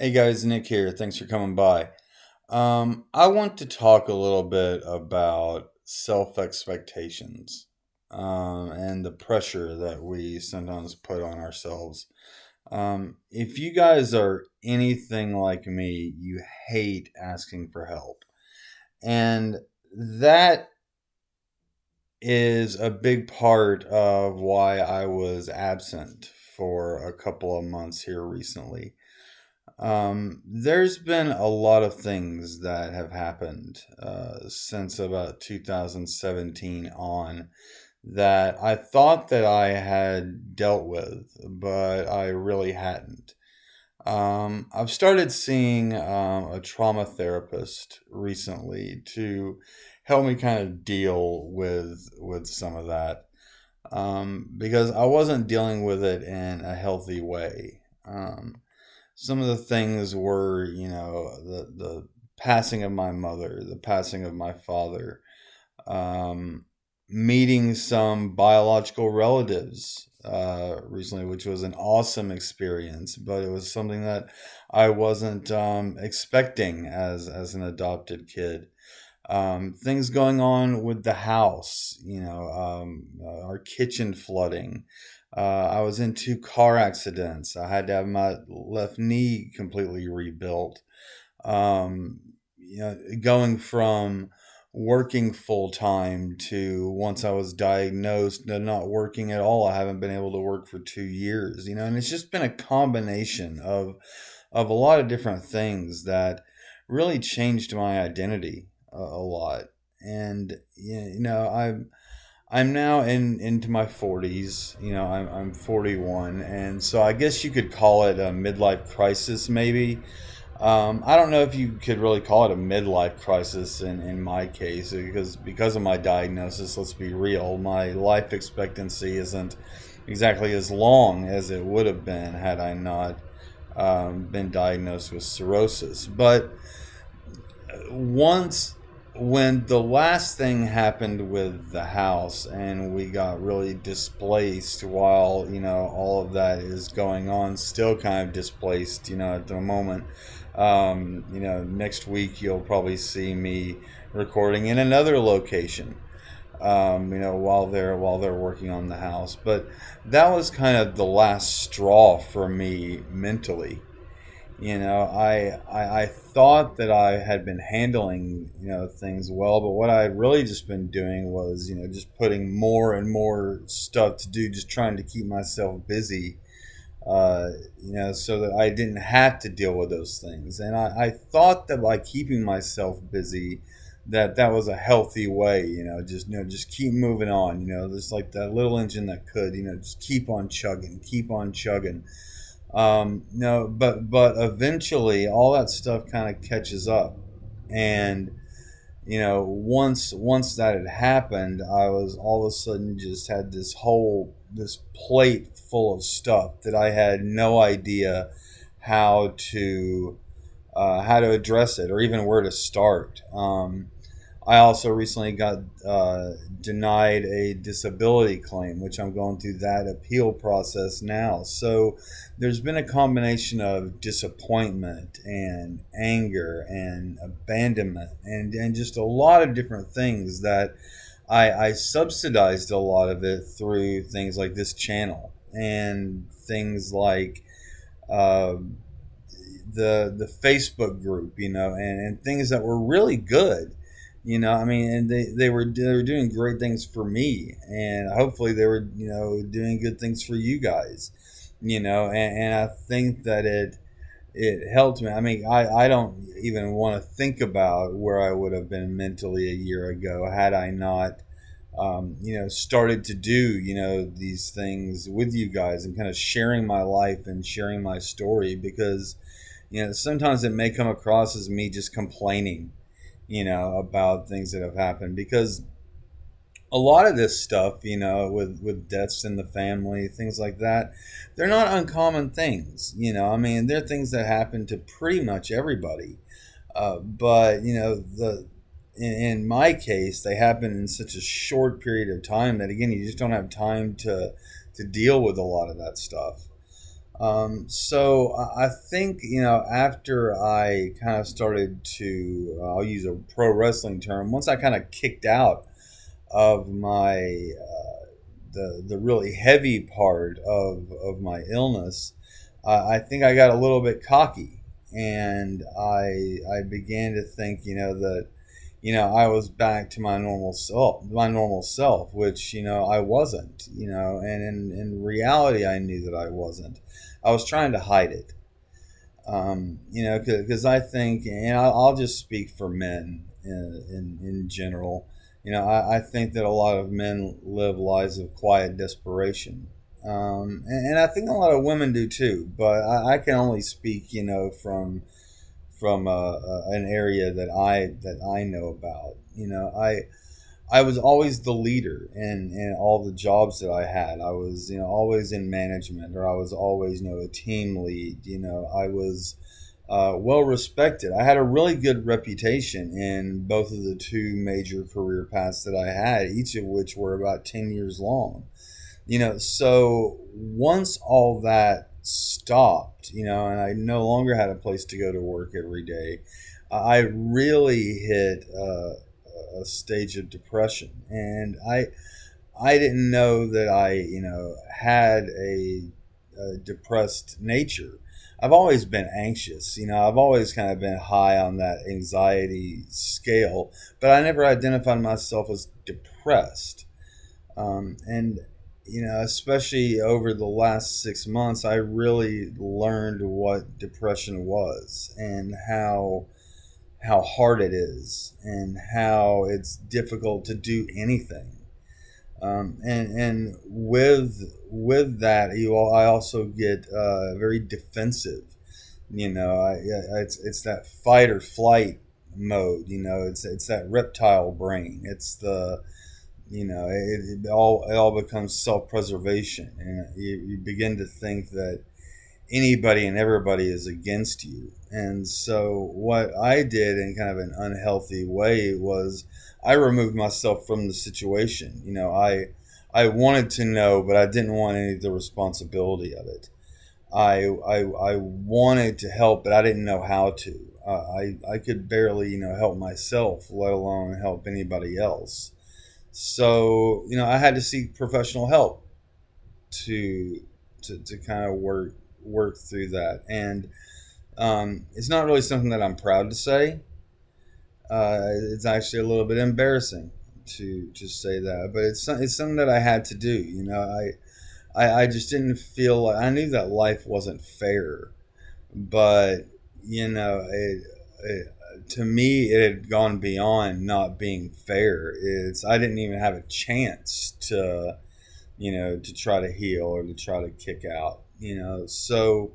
Hey guys, Nick here. Thanks for coming by. I want to talk a little bit about self expectations and the pressure that we sometimes put on ourselves. If you guys are anything like me, you hate asking for help. And that is a big part of why I was absent for a couple of months here recently. There's been a lot of things that have happened since about 2017 on that I thought that I had dealt with, but I really hadn't. I've started seeing a trauma therapist recently to help me kind of deal with some of that because I wasn't dealing with it in a healthy way. Some of the things were, the passing of my mother, the passing of my father, um, meeting some biological relatives recently, which was an awesome experience, but it was something that I wasn't expecting as an adopted kid. Things going on with the house, our kitchen flooding. I was in two car accidents. I had to have my left knee completely rebuilt. Going from working full time to once I was diagnosed to not working at all. I haven't been able to work for 2 years, and it's just been a combination of a lot of different things that really changed my identity a lot. And I'm now into my 40s. I'm 41, and so I guess you could call it a midlife crisis, maybe. I don't know if you could really call it a midlife crisis in my case because of my diagnosis. Let's be real, my life expectancy isn't exactly as long as it would have been had I not been diagnosed with cirrhosis. But once when the last thing happened with the house and we got really displaced while all of that is going on, still kind of displaced at the moment. Next week you'll probably see me recording in another location, while they're working on the house. But that was kind of the last straw for me mentally. I thought that I had been handling, things well, but what I had really just been doing was, just putting more and more stuff to do, just trying to keep myself busy, so that I didn't have to deal with those things. And I thought that by keeping myself busy, that was a healthy way, just keep moving on, just like that little engine that could, just keep on chugging, keep on chugging. No, but eventually all that stuff kind of catches up, and once that had happened, I was all of a sudden just had this plate full of stuff that I had no idea how to how to address it or even where to start. I also recently got denied a disability claim, which I'm going through that appeal process now. So there's been a combination of disappointment and anger and abandonment and just a lot of different things that I subsidized a lot of it through things like this channel and things like uh, the Facebook group, and things that were really good. I mean, and they were doing great things for me, and hopefully they were doing good things for you guys. And I think that it helped me. I mean, I don't even want to think about where I would have been mentally a year ago had I not started to do these things with you guys and kind of sharing my life and sharing my story, because sometimes it may come across as me just complaining, about things that have happened, because a lot of this stuff, with deaths in the family, things like that, they're not uncommon things. I mean, they're things that happen to pretty much everybody. But in my case, they happen in such a short period of time that, again, you just don't have time to deal with a lot of that stuff. So I think, after I kind of started to, I'll use a pro wrestling term, once I kind of kicked out of my, the really heavy part of my illness, I think I got a little bit cocky, and I began to think, that, I was back to my normal self, which, I wasn't, and in reality, I knew that I wasn't. I was trying to hide it. Because I think, and I'll just speak for men in general. I think that a lot of men live lives of quiet desperation. And I think a lot of women do too, but I can only speak, from an area that I know about. I was always the leader in all the jobs that I had. I was, always in management, or I was always, a team lead. I was well respected. I had a really good reputation in both of the two major career paths that I had, each of which were about 10 years long. So once all that stopped, and I no longer had a place to go to work every day, I really hit a stage of depression, and I didn't know that I had a depressed nature. I've always been anxious, I've always kind of been high on that anxiety scale, but I never identified myself as depressed. And especially over the last 6 months, I really learned what depression was, and how hard it is, and how it's difficult to do anything. And with that, I also get very defensive. It's that fight or flight mode. It's that reptile brain. It's the it all becomes self preservation, and you begin to think that anybody and everybody is against you. And so what I did in kind of an unhealthy way was I removed myself from the situation. I wanted to know, but I didn't want any of the responsibility of it. I wanted to help, but I didn't know how to. I could barely, help myself, let alone help anybody else. So, I had to seek professional help to to kind of work through that. And it's not really something that I'm proud to say. It's actually a little bit embarrassing to say that, but it's something that I had to do. I just didn't feel like, I knew that life wasn't fair, but to me it had gone beyond not being fair. I didn't even have a chance to try to heal or to try to kick out. So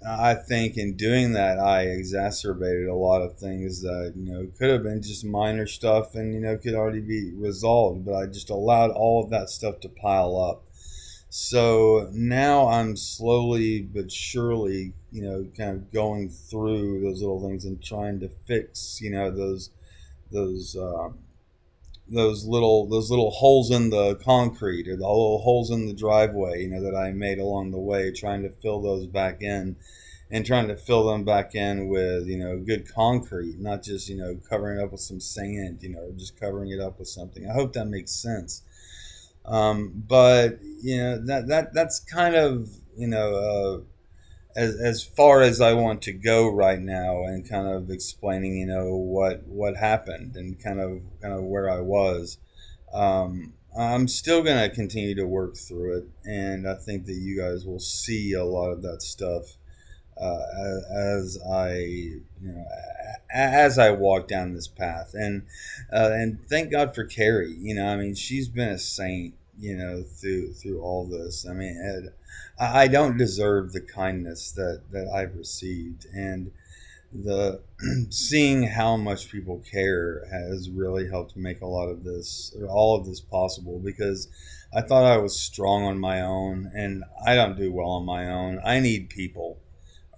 I think in doing that, I exacerbated a lot of things that could have been just minor stuff, and could already be resolved, but I just allowed all of that stuff to pile up. So now I'm slowly but surely, kind of going through those little things and trying to fix, those those little holes in the concrete, or the little holes in the driveway, that I made along the way, trying to fill those back in, and trying to fill them back in with good concrete, not just covering it up with some sand, or just covering it up with something. I hope that makes sense. But that's kind of as far as I want to go right now, and kind of explaining what happened, and kind of where I was. I'm still gonna continue to work through it, and I think that you guys will see a lot of that stuff as I walk down this path. And thank God for Carrie. I mean, she's been a saint. Through all this. I mean, I don't deserve the kindness that I've received, and the seeing how much people care has really helped make a lot of this, or all of this, possible, because I thought I was strong on my own, and I don't do well on my own. I need people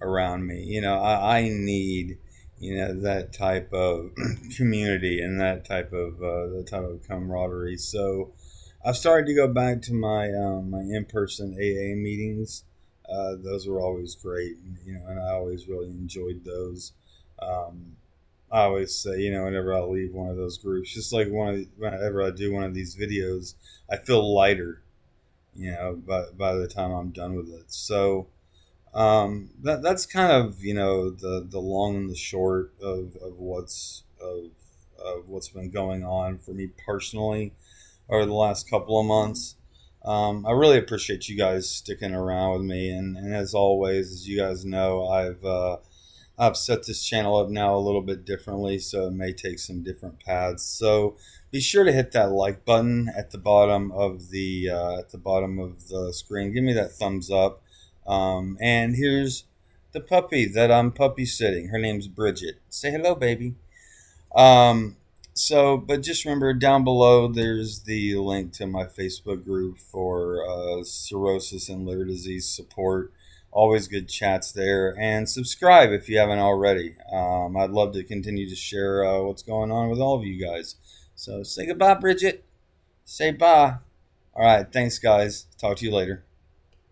around me. I need that type of community, and that type of camaraderie. So I've started to go back to my in person AA meetings. Those were always great, and I always really enjoyed those. Um, I always say, whenever I leave one of those groups, just like whenever I do one of these videos, I feel lighter, by the time I'm done with it. So that's kind of the long and the short of what's been going on for me personally over the last couple of months. I really appreciate you guys sticking around with me, and as always, as you guys know, I've set this channel up now a little bit differently, so it may take some different paths. So be sure to hit that like button at the bottom of the screen. Give me that thumbs up. And here's the puppy that I'm puppy sitting. Her name's Bridget. Say hello, baby. But just remember, down below there's the link to my Facebook group for cirrhosis and liver disease support. Always good chats there. And subscribe if you haven't already. I'd love to continue to share what's going on with all of you guys. So say goodbye, Bridget. Say bye. All right. Thanks, guys. Talk to you later.